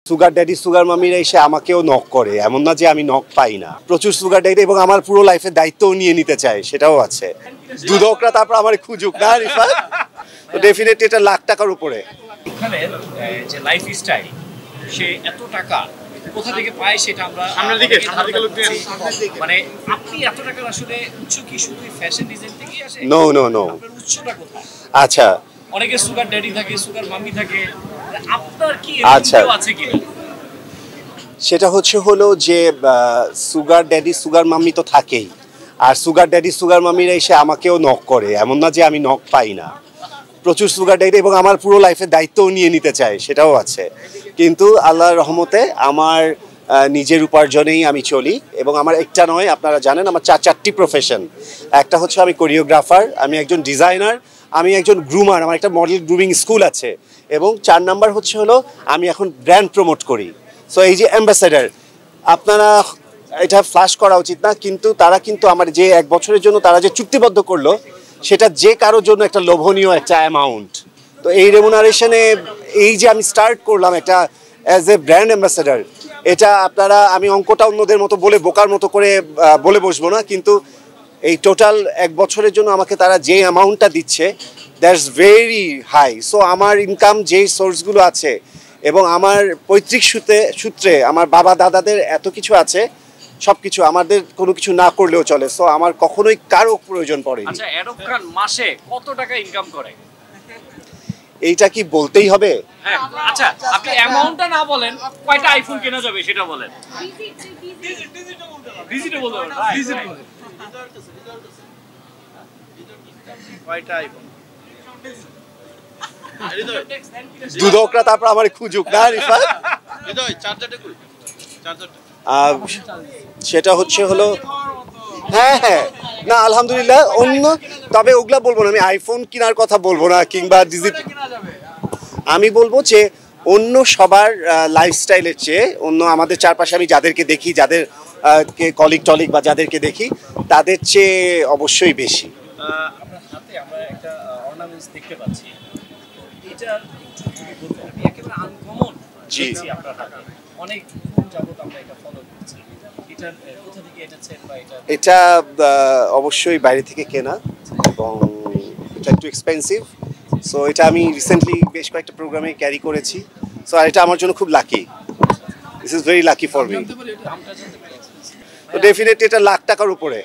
Sugar daddy sugar মামিরা এসে আমাকেও knock করে, এমন না যে আমি নক পাই না। প্রচুর সুগার ড্যাডি এবং আমার পুরো লাইফের দায়িত্বও নিয়ে নিতে চায়, সেটাও আছে। দুদকরা তারপর আমার খুঁজুক না রিফাত, তো ডেফিনেটলি এটা লাখ টাকার উপরে। এখানে যে লাইফ স্টাইল, সে এত টাকা কোথা থেকে পায় সেটা আমরা দিকে মানে আপনি এত টাকার আসলে উৎস কি শুধু ফ্যাশন ডিজাইন থেকেই আসে? নো নো নো, আপনার উৎসটা কোথায়? আচ্ছা, অনেকে সুগার ড্যাডি থাকে, সুগার মামি থাকে, আপনার কি আচ্ছা আছে কি? সেটা হলো যে সুগার ড্যাডি সুগার মামি তো থাকেই, আর সুগার ড্যাডি সুগার মামিরা এসে আমাকেও নক করে, এমন না যে আমি নক পাই না। প্রচুর সুগার ড্যাডি এবং আমার পুরো লাইফের দায়িত্বও নিয়ে নিতে চায়, সেটাও আছে। কিন্তু আল্লাহর রহমতে আমার নিজের উপার্জনেই আমি চলি, এবং আমার একটা নয়, আপনারা জানেন আমার চারটি প্রফেশন। একটা হচ্ছে আমি কোরিওগ্রাফার, আমি একজন ডিজাইনার, আমি একজন গ্রুমার, আমার একটা মডেল গ্রুমিং স্কুল আছে, এবং 4 নাম্বার হলো আমি এখন ব্র্যান্ড প্রমোট করি। সো এই যে অ্যাম্বাসেডার, আপনারা এটা ফ্ল্যাশ করা উচিত না, কিন্তু তারা কিন্তু আমার যে 1 বছরের জন্য তারা যে চুক্তিবদ্ধ করলো, সেটা যে কারোর জন্য একটা লোভনীয় একটা অ্যামাউন্ট। তো এই রেমুনারেশনে এই যে আমি স্টার্ট করলাম একটা অ্যাজ এ ব্র্যান্ড অ্যাম্বাসেডার, এটা আপনারা, আমি অঙ্কটা অন্যদের মতো বলে বোকার মতো করে বলে বসবো না, কিন্তু এই টোটাল 1 বছরের জন্য আমাকে তারা যে অ্যামাউন্টটা দিচ্ছে, দ্যাটস ভেরি হাই। সো আমার ইনকাম যেই সোর্সগুলো আছে, এবং আমার পৈতৃক সূত্রে আমার বাবা দাদাদের এত কিছু আছে, সব কিছু আমাদের কোনো কিছু না করলেও চলে। সো আমার কখনোই কারো প্রয়োজন পড়েনি। আচ্ছা, অ্যাডব খান মাসে কত টাকা ইনকাম করে? এইটা কি বলতেই হবে? হ্যাঁ, আচ্ছা আপনি অ্যামাউন্টটা না বলেন, কয়টা আইফোন কেনা যাবে সেটা বলেন। ডিজিটে বলতে পারেন, ডিজিটে কয়টা আইফোন? দুদকরা তারপর আমার খুঁজুক না রিফাত। সেটা হলো হ্যাঁ হ্যাঁ, না আলহামদুলিল্লাহ, অন্য, তবে ওগুলা বলবো না, আমি আইফোন কেনার কথা বলবো না, কিংবা আমি বলবো যে অন্য সবার লাইফস্টাইলের চেয়ে, অন্য আমাদের চারপাশে আমি যাদেরকে দেখি, যাদের কলিগ টলিগ বা যাদেরকে দেখি, তাদের চেয়ে অবশ্যই বেশি। আপনার হাতে আমরা একটা অর্নামেন্টস দেখতে পাচ্ছি, এটা আমি একেবারে আনকমন দেখছি আপনার হাতে, অনেক যাবত আমরা এটা ফলো করছি। এটা কোথা থেকে এনেছেন বা এটা অবশ্যই বাইরে থেকে কেনা, এবং এটা একটু এক্সপেন্সিভ। সো এটা আমি রিসেন্টলি বেশ কয়েকটা প্রোগ্রামে ক্যারি করেছি। সো আর এটা আমার জন্য খুব lucky, this is very lucky for me. তো ডেফিনেটলি এটা লাখ টাকার উপরে।